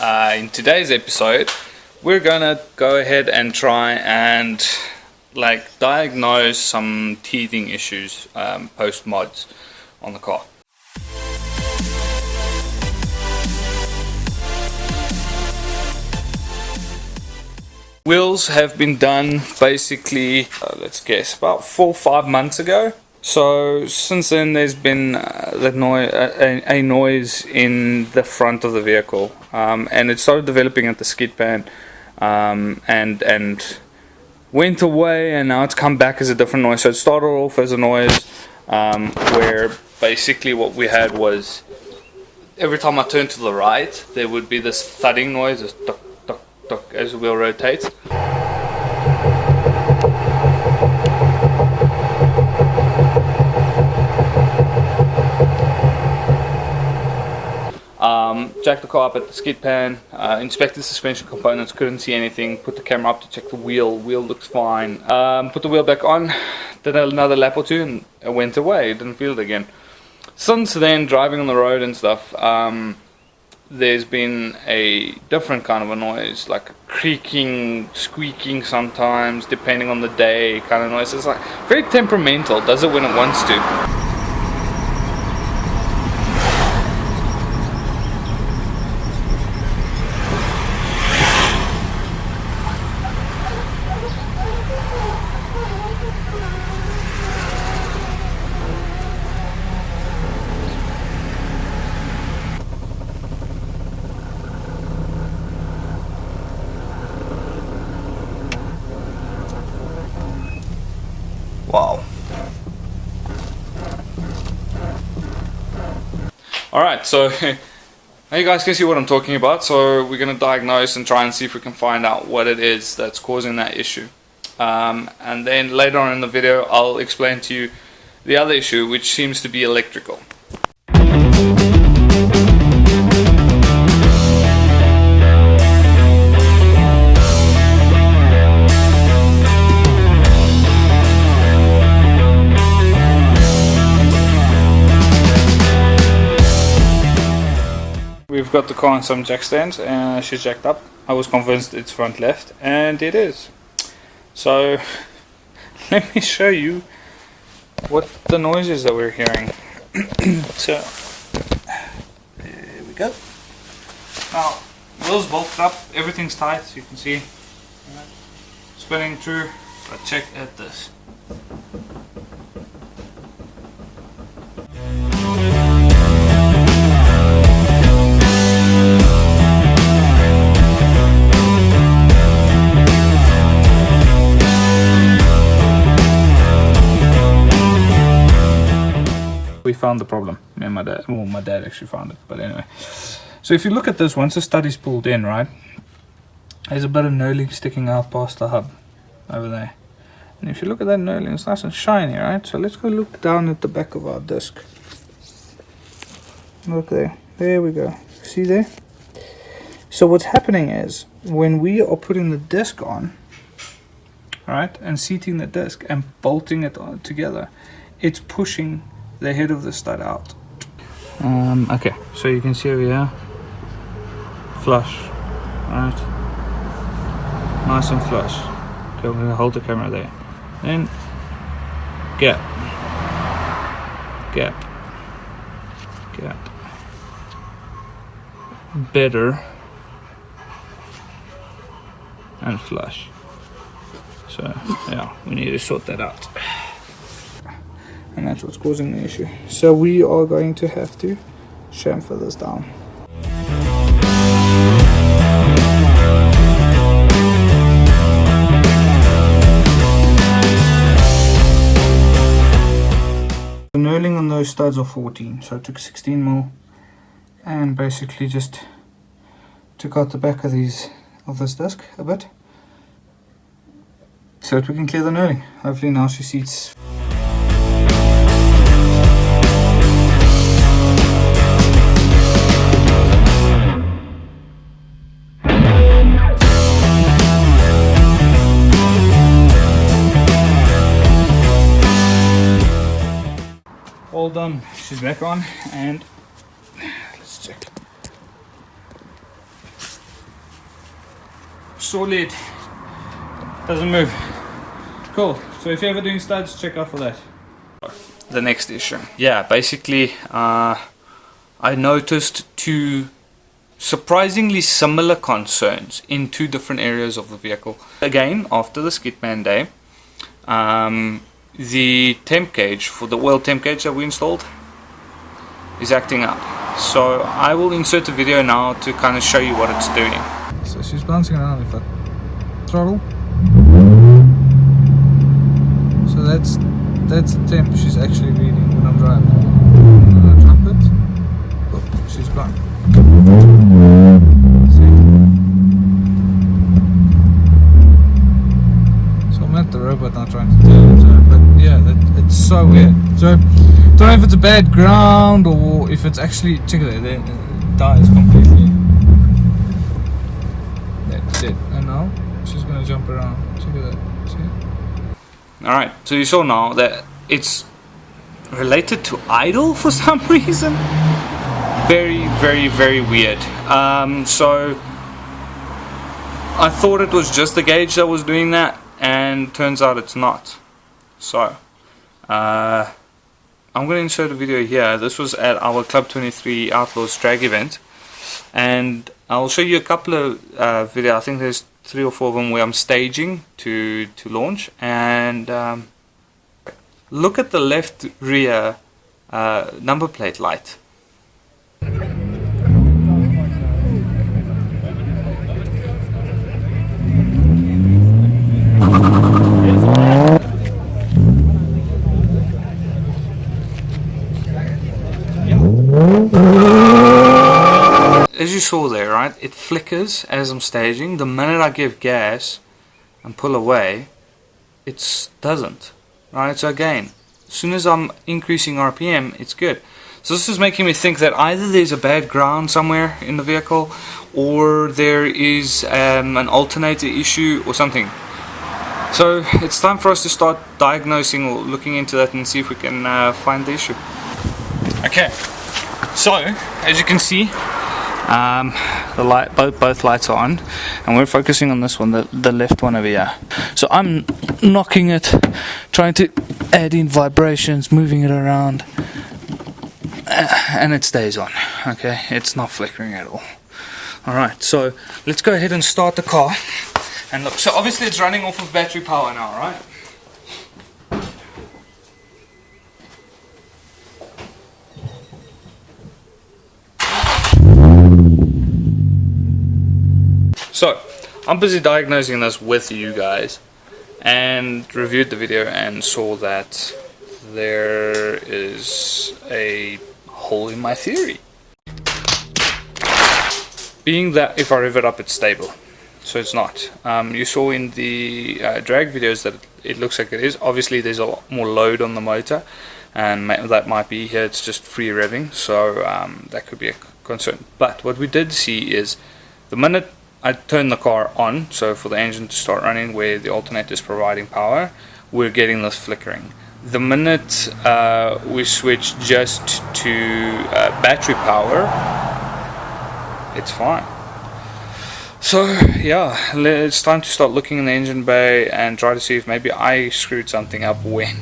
In today's episode, we're gonna go ahead and try and diagnose some teething issues post mods on the car. Wheels have been done basically, let's guess, about 4 or 5 months ago. So since then there's been a noise in the front of the vehicle, and it started developing at the skid pan, and went away, and now it's come back as a different noise. So it started off as a noise where basically what we had was every time I turned to the right there would be this thudding noise, this tuck tuck tuck, as the wheel rotates. Jacked the car up at the skid pan, inspected suspension components, couldn't see anything, put the camera up to check the wheel looks fine, put the wheel back on, did another lap or two, and it went away, didn't feel it again. Since then, driving on the road and stuff, there's been a different kind of a noise, like creaking, squeaking sometimes, depending on the day kind of noise. It's like very temperamental, does it when it wants to. Wow. Alright, so now you guys can see what I'm talking about. So we're going to diagnose and try and see if we can find out what it is that's causing that issue. And then later on in the video I'll explain to you the other issue, which seems to be electrical. We've got the car on some jack stands, and she's jacked up. I was convinced it's front left, and it is. So let me show you what the noise is that we're hearing. So there we go. Now wheels bolted up, everything's tight, so you can see spinning through. But check at this. We found the problem. Me and my dad, well, my dad actually found it, but anyway. So if you look at this, once the study's pulled in, right, there's a bit of knurling sticking out past the hub over there. And if you look at that knurling, it's nice and shiny, right? So let's go look down at the back of our disc. Look there. There we go. See there? So what's happening is, when we are putting the disc on, right, and seating the disc and bolting it together, it's pushing the head of the stud out. Okay, so you can see over here, flush, right, nice and flush. Okay, I'm going to hold the camera there. Then gap, gap, gap, better, and flush. So yeah, we need to sort that out. And that's what's causing the issue. So we are going to have to chamfer this down. The knurling on those studs are 14, so I took 16mm and basically just took out the back of this disc a bit, so that we can clear the knurling. Hopefully now she seats. All done. She's back on, and let's check. solid. Doesn't move. Cool. So if you're ever doing studs, check out for that. The next issue. Yeah, basically I noticed two surprisingly similar concerns in two different areas of the vehicle. Again, after the Skidman day, the temp gauge for the oil temp gauge that we installed is acting up. So I will insert a video now to kind of show you what it's doing. So she's bouncing around with a throttle. So that's the temp she's actually reading when I'm driving. When I drop it, oh, she's gone. See? So I'm at the robot now trying to tell it to her, but yeah, it's so weird. So don't know if it's a bad ground or if it's actually, check it out, it dies completely. That's it. And now she's gonna jump around. Check it out. See? Alright, so you saw now that it's related to idle for some reason. Very, very, very weird. So I thought it was just the gauge that was doing that, and turns out it's not. So I'm going to insert a video here. This was at our Club 23 Outlaws drag event, and I'll show you a couple of videos. I think there's 3 or 4 of them where I'm staging to launch, and look at the left rear number plate light. As you saw there, right, it flickers as I'm staging. The minute I give gas and pull away, it doesn't. Right, so again, as soon as I'm increasing RPM, it's good. So this is making me think that either there's a bad ground somewhere in the vehicle, or there is an alternator issue or something. So it's time for us to start diagnosing or looking into that and see if we can find the issue. Okay, so as you can see, the light, both lights are on, and we're focusing on this one, the left one over here. So I'm knocking it, trying to add in vibrations, moving it around, and it stays on. Okay, it's not flickering at all. Alright, so let's go ahead and start the car and look. So obviously it's running off of battery power now, right? So, I'm busy diagnosing this with you guys, and reviewed the video and saw that there is a hole in my theory. Being that if I rev it up it's stable, so it's not. You saw in the drag videos that it looks like it is. Obviously there's a lot more load on the motor, and that might be here, it's just free revving, so that could be a concern. But what we did see is the minute I turned the car on, so for the engine to start running where the alternator is providing power, we're getting this flickering. The minute we switch just to battery power, it's fine. So yeah, it's time to start looking in the engine bay and try to see if maybe I screwed something up when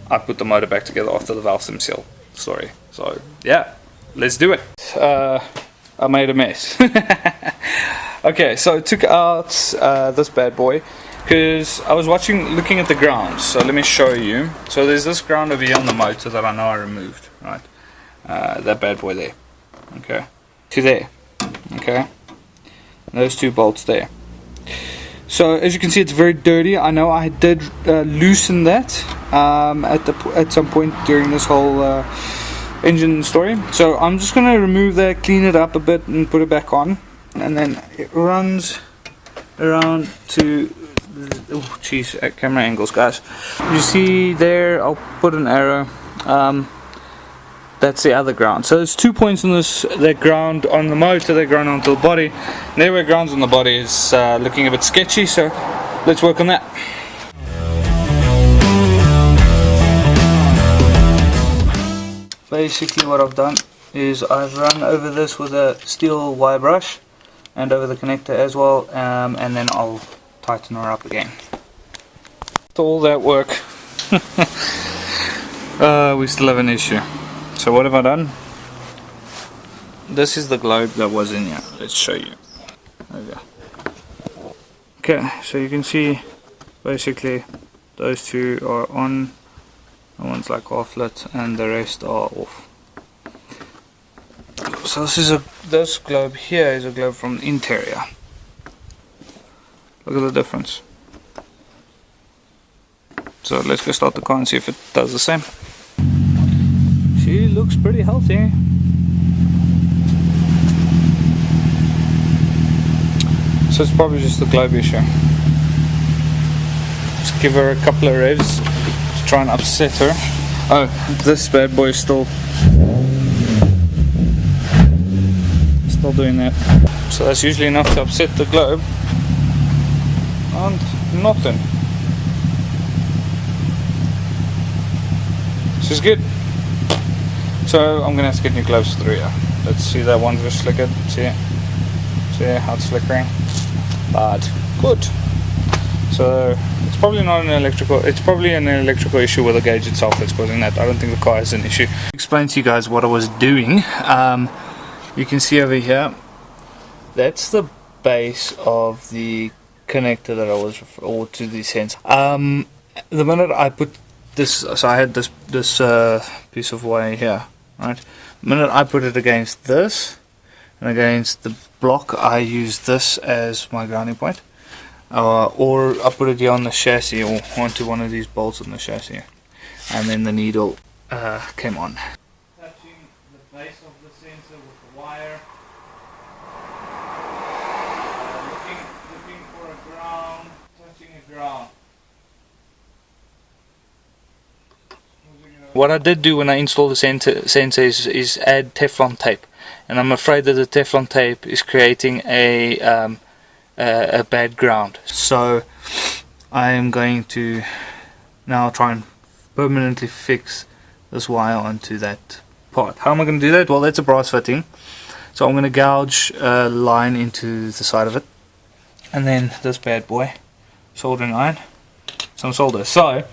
I put the motor back together after the valve stem seal story. So yeah, let's do it. I made a mess. Okay, so I took out this bad boy because I was looking at the ground. So let me show you. So there's this ground over here on the motor that I know I removed, right? That bad boy there. Okay, to there. Okay, those 2 bolts there. So as you can see, it's very dirty. I know I did loosen that at some point during this whole engine story. So I'm just going to remove that, clean it up a bit and put it back on, and then it runs around to, oh jeez, at camera angles guys. You see there, I'll put an arrow, that's the other ground. So there's 2 points on this, that ground on the motor, that ground onto the body. And there where grounds on the body is looking a bit sketchy, so let's work on that. Basically what I've done is I've run over this with a steel wire brush, and over the connector as well, and then I'll tighten her up again. After all that work, we still have an issue. So what have I done? This is the globe that was in here. Let's show you. There we go. Okay, so you can see basically those two are on, the one's like half lit and the rest are off. So this globe here is a globe from the interior. Look at the difference. So let's go start the car and see if it does the same. She looks pretty healthy. So it's probably just a globe issue. Just give her a couple of revs to try and upset her. Oh, this bad boy is still doing that. So that's usually enough to upset the globe. And nothing. She's good. So I'm gonna have to get new gloves through here. Let's see that one just flickered. See how it's flickering. Bad. Good. So it's probably not an electrical. It's probably an electrical issue with the gauge itself that's causing that. I don't think the car has an issue. Explain to you guys what I was doing. You can see over here. That's the base of the connector that I was, or to the sensor. The minute I put this, so I had this piece of wire here, right? The minute I put it against this and against the block, I use this as my grounding point, or I put it here on the chassis or onto one of these bolts on the chassis, and then the needle came on. Touching the base of the sensor with the wire, looking for a ground, touching a ground. What I did do when I installed the sensor is add Teflon tape, and I'm afraid that the Teflon tape is creating a bad ground. So I am going to now try and permanently fix this wire onto that part. How am I going to do that? Well, that's a brass fitting, so I'm going to gouge a line into the side of it, and then this bad boy, soldering iron, some solder. So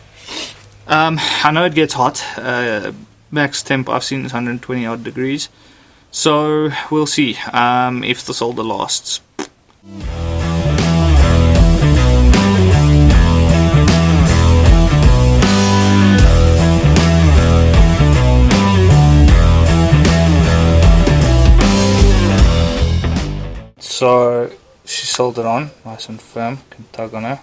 I know it gets hot. Max temp I've seen is 120 odd degrees, so we'll see if the solder lasts. So she's soldered on, nice and firm, can tug on her.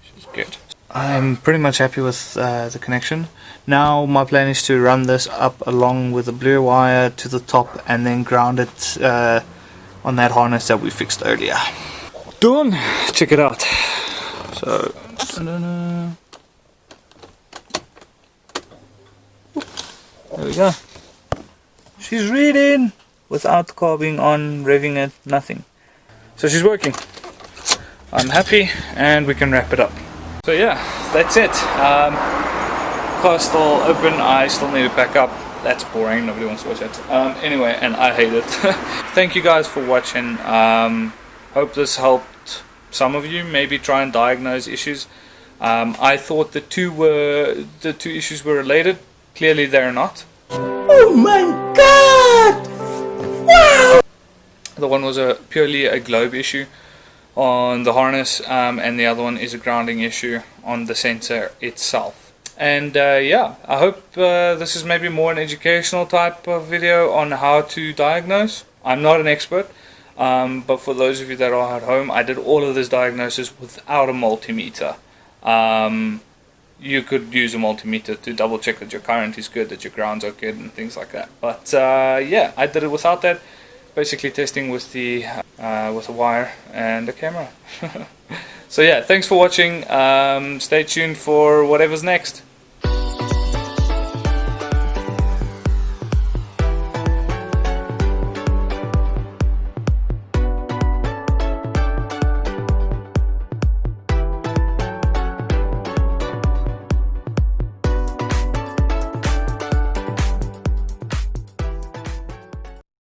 She's good. I'm pretty much happy with the connection. Now my plan is to run this up along with the blue wire to the top and then ground it on that harness that we fixed earlier. Done! Check it out. So, there we go. She's reading without the car being on, revving it, nothing. So she's working. I'm happy, and we can wrap it up. So yeah, that's it. Car's still open. I still need to pack up. That's boring. Nobody wants to watch that. Anyway, and I hate it. Thank you guys for watching. Hope this helped some of you. Maybe try and diagnose issues. I thought the two issues were related. Clearly, they're not. Oh my God! Wow! The one was purely a globe issue on the harness, and the other one is a grounding issue on the sensor itself. And yeah, I hope this is maybe more an educational type of video on how to diagnose. I'm not an expert, but for those of you that are at home, I did all of this diagnosis without a multimeter. You could use a multimeter to double check that your current is good, that your grounds are good, and things like that. But yeah, I did it without that. Basically testing with the wire and the camera. So yeah, thanks for watching. Stay tuned for whatever's next.